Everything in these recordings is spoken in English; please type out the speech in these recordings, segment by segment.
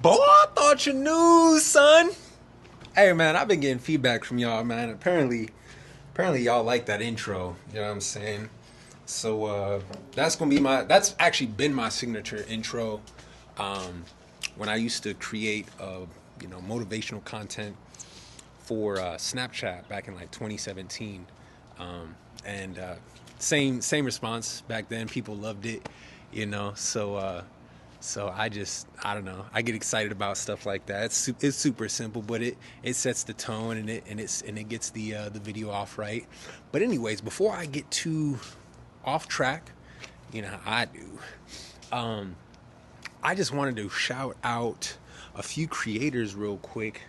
Boy, I thought you knew, son. Hey man, I've been getting feedback from y'all, man. Apparently y'all like that intro. You know what I'm saying? So that's actually been my signature intro. Um, when I used to create motivational content for Snapchat back in like 2017, and same response back then. People loved it, you know. So I don't know. I get excited about stuff like that. It's super simple, but it sets the tone and it gets the video off right. But anyways, before I get too off track, you know how I do. I just wanted to shout out a few creators real quick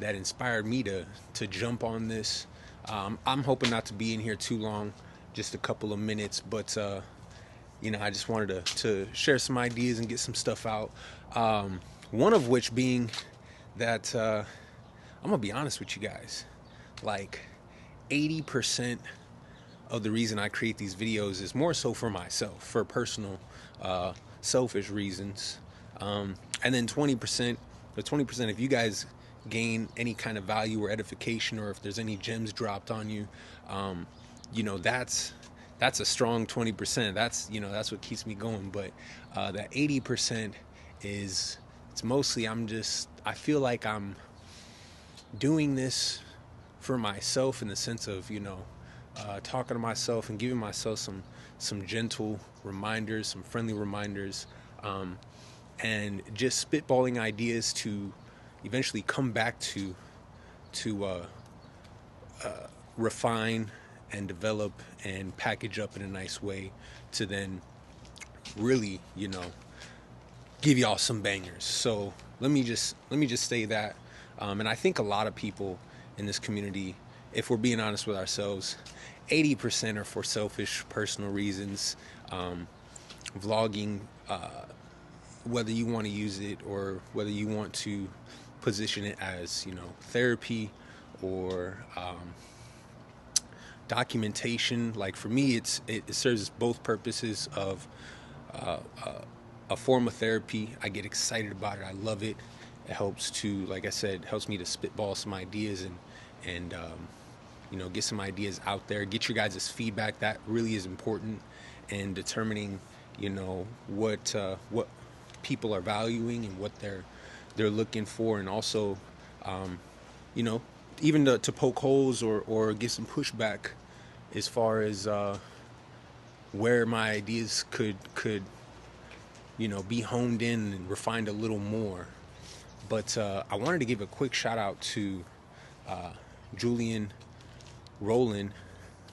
that inspired me to jump on this. I'm hoping not to be in here too long, just a couple of minutes, but I just wanted to share some ideas and get some stuff out. One of which being that I'm gonna be honest with you guys, like 80% of the reason I create these videos is more so for myself, for personal, selfish reasons. And then 20%, if you guys gain any kind of value or edification, or if there's any gems dropped on you, that's a strong 20%. That's what keeps me going. But that 80% it's mostly I feel like I'm doing this for myself in the sense of, talking to myself and giving myself some gentle reminders, some friendly reminders, and just spitballing ideas to eventually come back to refine and develop and package up in a nice way to then really, give y'all some bangers. So let me just say that, and I think a lot of people in this community, if we're being honest with ourselves, 80% are for selfish personal reasons. Vlogging, whether you want to use it or whether you want to position it as therapy or documentation. Like for me, it serves both purposes of a form of therapy. I get excited about it. I love it. It helps to, like I said, helps me to spitball some ideas and get some ideas out there. Get your guys' feedback. That really is important in determining what people are valuing and what they're looking for, and also even to poke holes or get some pushback as far as where my ideas could be honed in and refined a little more. But I wanted to give a quick shout out to Julian Rowland.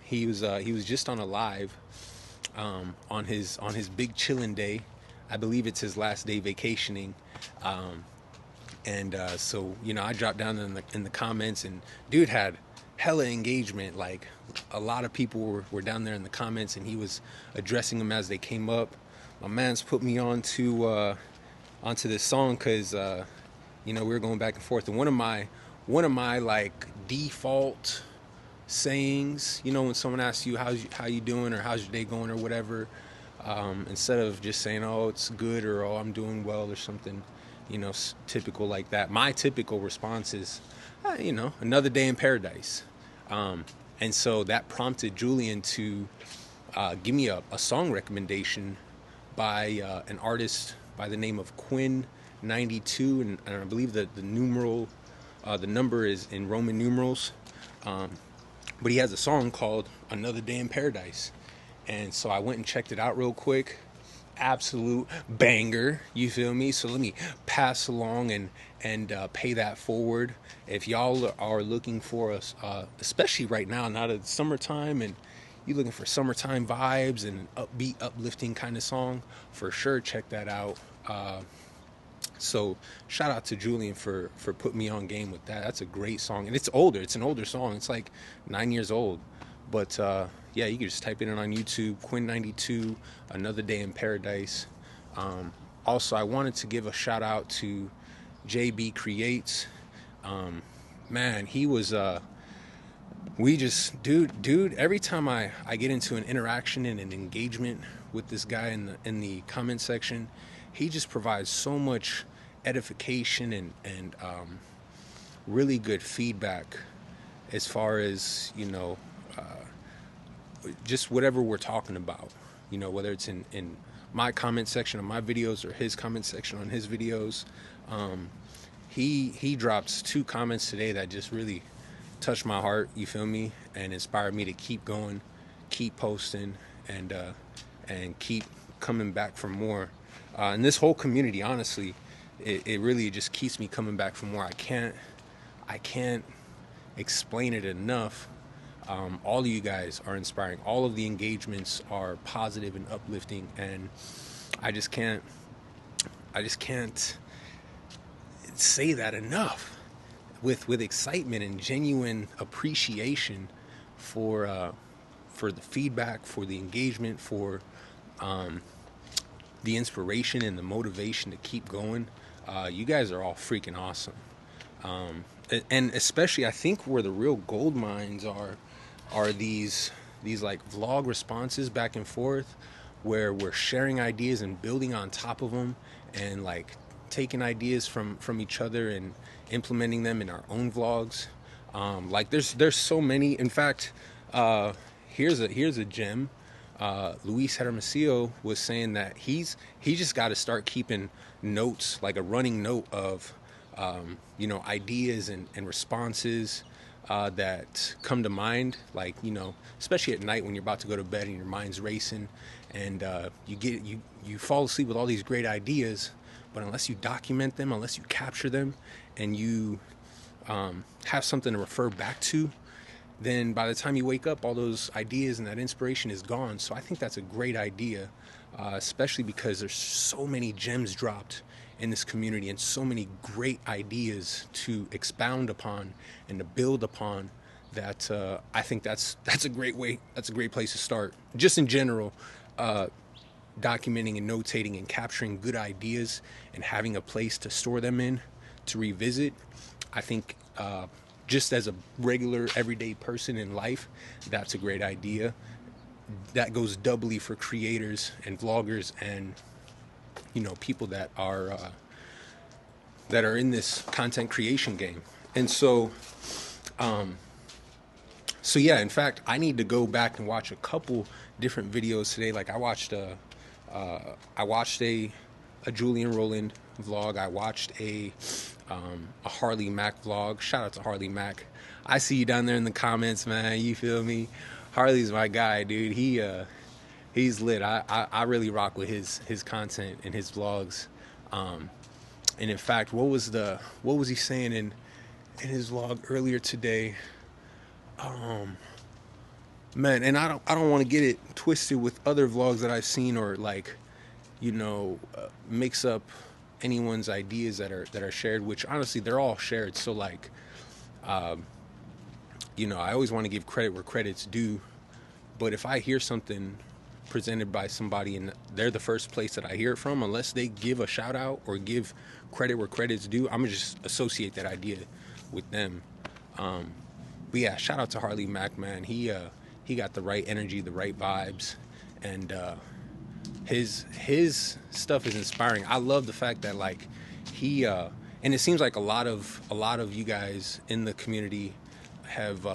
He was just on a live on his big chillin' day. I believe it's his last day vacationing. So I dropped down in the comments, and dude had hella engagement. Like a lot of people were down there in the comments, and he was addressing them as they came up. My man's put me onto this song because we were going back and forth. And one of my like default sayings, when someone asks you how you doing or how's your day going or whatever, instead of just saying, oh, it's good, or oh, I'm doing well, or something typical like that, my typical response is another day in paradise. And so that prompted Julian to give me a song recommendation by an artist by the name of Quinn 92, and I believe that the number is in Roman numerals. But he has a song called Another Day in Paradise. And so I went and checked it out real quick. Absolute banger, you feel me? So let me pass along and pay that forward. If y'all are looking for us, especially right now that it's summertime, and you're looking for summertime vibes and upbeat, uplifting kind of song, for sure check that out. So shout out to Julian for putting me on game with that. That's a great song, and it's older. It's an older song. It's like 9 years old. But yeah, you can just type it in on YouTube, Quinn 92, Another Day in Paradise. Also, I wanted to give a shout out to Bea-Creates. Man, he was dude, every time I get into an interaction and an engagement with this guy in the comment section, he just provides so much edification and really good feedback as far as, you know, just whatever we're talking about, you know, whether it's in my comment section on my videos or his comment section on his videos. He dropped 2 comments today that just really touched my heart, you feel me, and inspired me to keep going, keep posting, and keep coming back for more. And this whole community, honestly, it really just keeps me coming back for more. I can't explain it enough. All of you guys are inspiring. All of the engagements are positive and uplifting, and I just can't say that enough with excitement and genuine appreciation for the feedback, for the engagement, for the inspiration and the motivation to keep going. You guys are all freaking awesome. And especially, I think where the real gold mines are these like vlog responses back and forth, where we're sharing ideas and building on top of them, and like taking ideas from each other and implementing them in our own vlogs. Like there's so many. In fact, here's a gem. Luis Hermosillo was saying that he just got to start keeping notes, like a running note of you know, ideas and responses that come to mind, like, you know, especially at night when you're about to go to bed and your mind's racing, and you fall asleep with all these great ideas, but unless you document them, unless you capture them, and you have something to refer back to, then by the time you wake up, all those ideas and that inspiration is gone. So I think that's a great idea, especially because there's so many gems dropped in this community and so many great ideas to expound upon and to build upon, that I think that's a great way. That's a great place to start. Just in general, documenting and notating and capturing good ideas and having a place to store them in, to revisit. I think just as a regular everyday person in life, that's a great idea. That goes doubly for creators and vloggers and, you know, people that are in this content creation game. And so yeah, in fact, I need to go back and watch a couple different videos today. Like I watched a Julian Rowland vlog. I watched a Harley Mack vlog. Shout out to Harley Mack. I see you down there in the comments, man. You feel me? Harley's my guy, dude. He's lit. I really rock with his content and his vlogs. And in fact, what was he saying in his vlog earlier today? Man, and I don't want to get it twisted with other vlogs that I've seen, or like, you know, mix up anyone's ideas that are shared, which honestly they're all shared. So like, you know, I always want to give credit where credit's due, but if I hear something presented by somebody and they're the first place that I hear it from, unless they give a shout out or give credit where credit's due, I'm gonna just associate that idea with them. But yeah, shout out to Harley Mack, man. He got the right energy, the right vibes, and his stuff is inspiring. I love the fact that like and it seems like a lot of you guys in the community have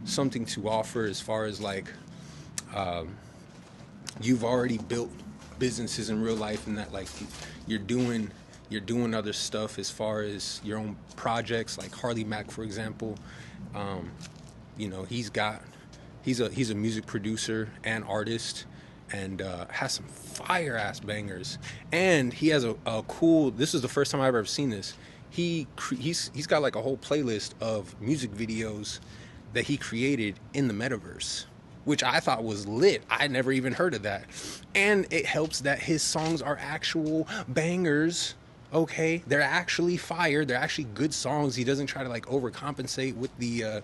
something to offer, as far as like you've already built businesses in real life, and that like you're doing other stuff as far as your own projects, like Harley Mack, for example. You know, he's a music producer and artist, and has some fire ass bangers, and he has a cool, this is the first time I've ever seen this, he's got like a whole playlist of music videos that he created in the metaverse, which I thought was lit. I never even heard of that. And it helps that his songs are actual bangers. Okay, they're actually fire. They're actually good songs. He doesn't try to like overcompensate with the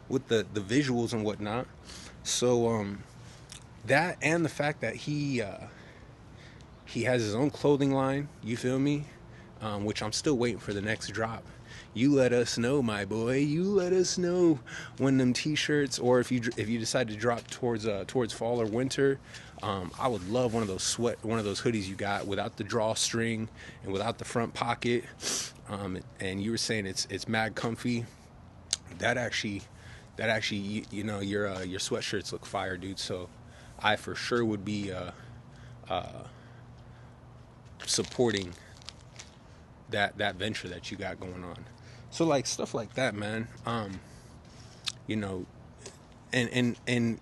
visuals and whatnot. So that, and the fact that he has his own clothing line, you feel me? Which I'm still waiting for the next drop. You let us know, my boy. You let us know when them t-shirts, or if you decide to drop towards fall or winter, I would love one of those hoodies you got without the drawstring and without the front pocket. And you were saying it's mad comfy. That actually, you know, your sweatshirts look fire, dude. So I for sure would be supporting that venture that you got going on. So like stuff like that, man. You know, and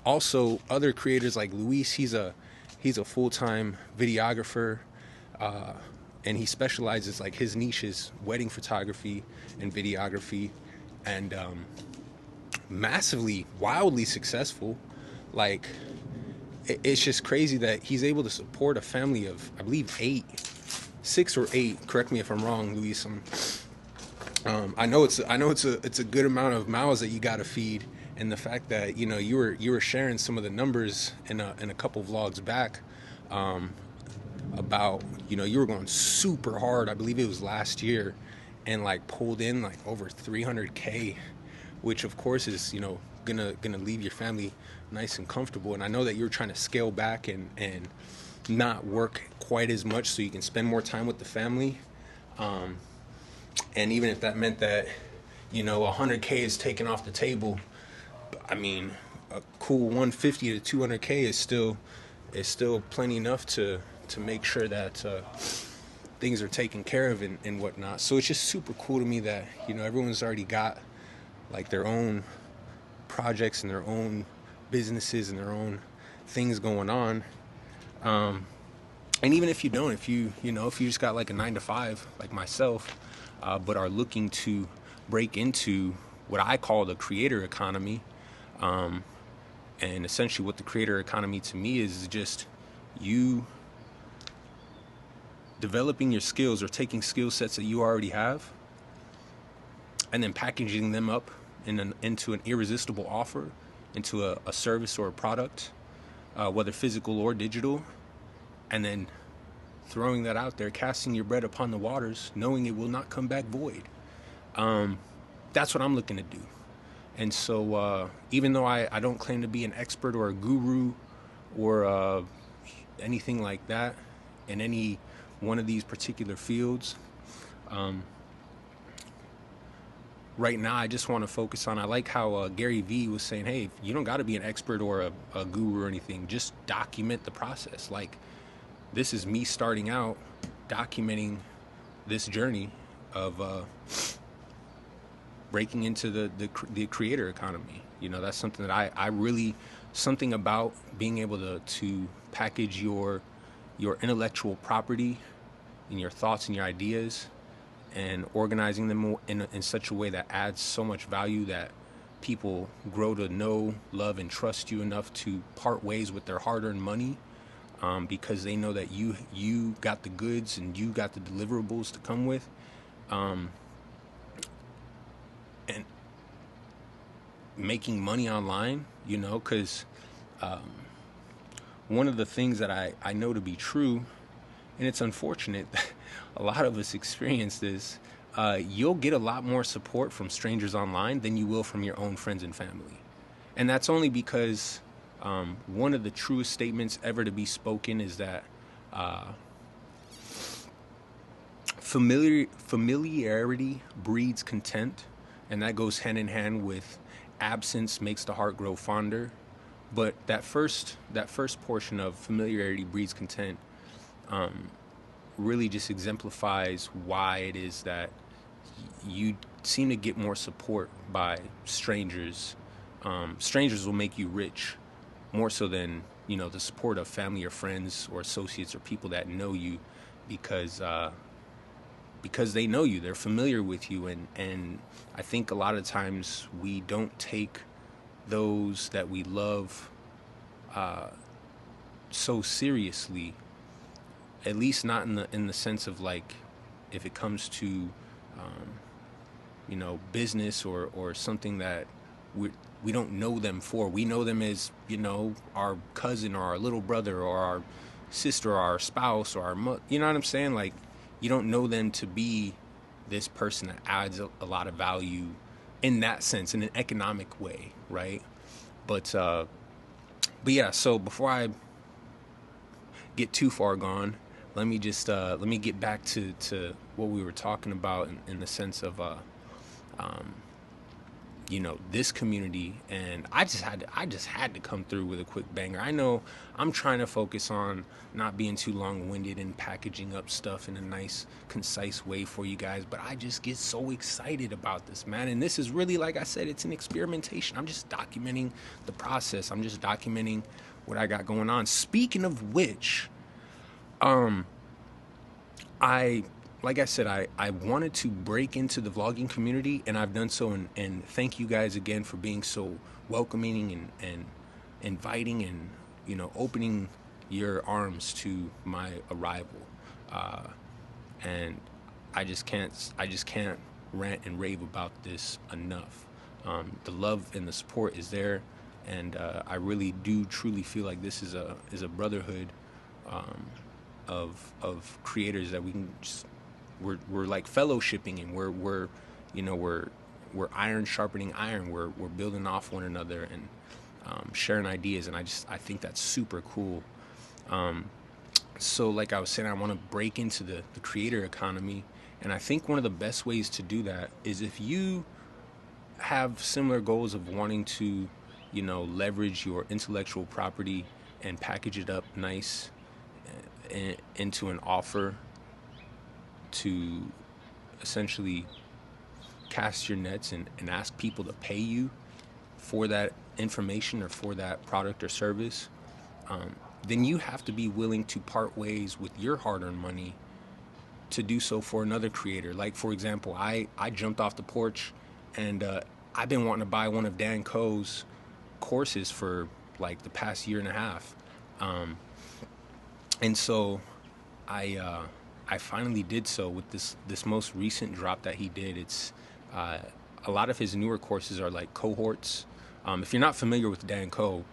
also other creators like Luis. He's a full-time videographer, and he specializes, like his niche is wedding photography and videography, and massively, wildly successful. Like it's just crazy that he's able to support a family of, I believe, 6 or 8. Correct me if I'm wrong, Luis. I know it's a good amount of mouths that you got to feed, and the fact that, you know, you were sharing some of the numbers in a couple vlogs back, about, you know, you were going super hard. I believe it was last year, and like pulled in like over 300K, which of course is, you know, gonna leave your family nice and comfortable. And I know that you're trying to scale back and not work quite as much so you can spend more time with the family. And even if that meant that, you know, 100K is taken off the table, I mean, a cool 150 to 200K is still plenty enough to make sure that things are taken care of and whatnot. So it's just super cool to me that, you know, everyone's already got like their own projects and their own businesses and their own things going on. And even if you don't, if you just got like a 9 to 5 like myself, but are looking to break into what I call the creator economy, and essentially what the creator economy to me is just you developing your skills or taking skill sets that you already have and then packaging them up into an irresistible offer, into a service or a product, whether physical or digital, and then throwing that out there, casting your bread upon the waters, knowing it will not come back void. That's what I'm looking to do. And so even though I don't claim to be an expert or a guru or anything like that in any one of these particular fields, right now I just want to focus on, I like how Gary Vee was saying, hey, you don't got to be an expert or a guru or anything, just document the process. Like, this is me starting out documenting this journey of breaking into the creator economy. You know, that's something that I really, something about being able to package your intellectual property and your thoughts and your ideas and organizing them in such a way that adds so much value that people grow to know, love, and trust you enough to part ways with their hard-earned money, because they know that you got the goods and you got the deliverables to come with. And making money online, you know, because one of the things that I know to be true, and it's unfortunate that a lot of us experience this, you'll get a lot more support from strangers online than you will from your own friends and family. And that's only because one of the truest statements ever to be spoken is that familiarity breeds content, and that goes hand in hand with absence makes the heart grow fonder. But that first portion of familiarity breeds content really just exemplifies why it is that you seem to get more support by strangers. Strangers will make you rich more so than, you know, the support of family or friends or associates or people that know you, because they know you, they're familiar with you, and I think a lot of times we don't take those that we love so seriously, at least not in the sense of, like, if it comes to you know, business or something that we don't know them for. We know them as, you know, our cousin or our little brother or our sister or our spouse or our mother. You know what I'm saying? Like, you don't know them to be this person that adds a lot of value in that sense, in an economic way, right? But yeah, so before I get too far gone, let me get back to what we were talking about in the sense of um, this community. And I just had to come through with a quick banger. I know I'm trying to focus on not being too long-winded and packaging up stuff in a nice concise way for you guys, but I just get so excited about this, man. And this is really, like I said, it's an experimentation. I'm just documenting the process. I'm just documenting what I got going on. Speaking of which, I like I said, I wanted to break into the vlogging community, and I've done so. And thank you guys again for being so welcoming and inviting and opening your arms to my arrival. And I just can't rant and rave about this enough. The love and the support is there, and I really do truly feel like this is a brotherhood of creators that we can just we're like fellowshipping, and we're iron sharpening iron. We're building off one another and sharing ideas, and I think that's super cool. So like I was saying, I want to break into the creator economy, and I think one of the best ways to do that is if you have similar goals of wanting to leverage your intellectual property and package it up nice into an offer to essentially cast your nets and ask people to pay you for that information or for that product or service, then you have to be willing to part ways with your hard-earned money to do so for another creator. Like, for example, I jumped off the porch, and I've been wanting to buy one of Dan Coe's courses for like the past year and a half. And so I finally did so with this most recent drop that he did. It's a lot of his newer courses are like cohorts. If you're not familiar with Dan Coe,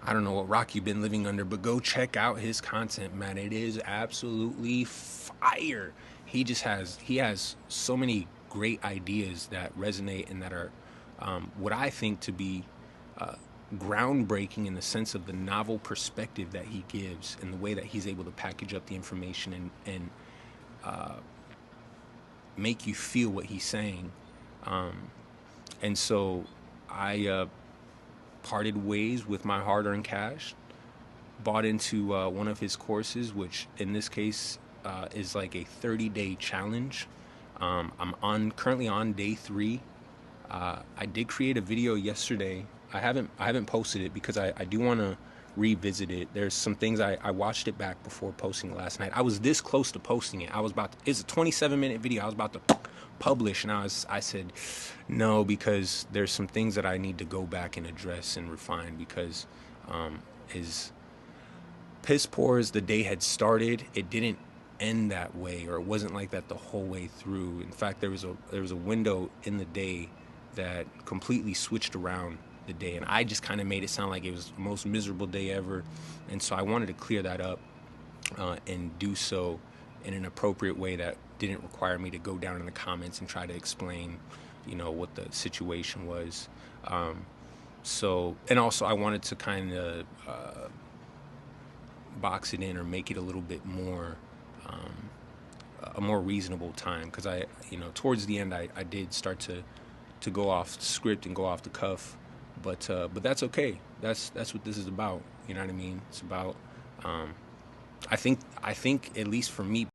I don't know what rock you've been living under, but go check out his content, man. It is absolutely fire. He has so many great ideas that resonate and that are what I think to be groundbreaking in the sense of the novel perspective that he gives and the way that he's able to package up the information and make you feel what he's saying. And so I parted ways with my hard-earned cash, bought into one of his courses, which in this case is like a 30-day challenge. I'm currently on day 3. I did create a video yesterday. I haven't posted it because I do want to revisit it. There's some things I watched it back before posting last night. I was this close to posting it. It's a 27-minute video. I was about to publish, and I said no, because there's some things that I need to go back and address and refine, because as piss poor as the day had started, it didn't end that way, or it wasn't like that the whole way through. In fact, there was a window in the day that completely switched around the day, and I just kind of made it sound like it was the most miserable day ever. And so I wanted to clear that up and do so in an appropriate way that didn't require me to go down in the comments and try to explain what the situation was. So, and also I wanted to kind of box it in or make it a little bit more a more reasonable time, because towards the end I did start to go off script and go off the cuff, but that's okay. That's what this is about. You know what I mean? It's about I think at least for me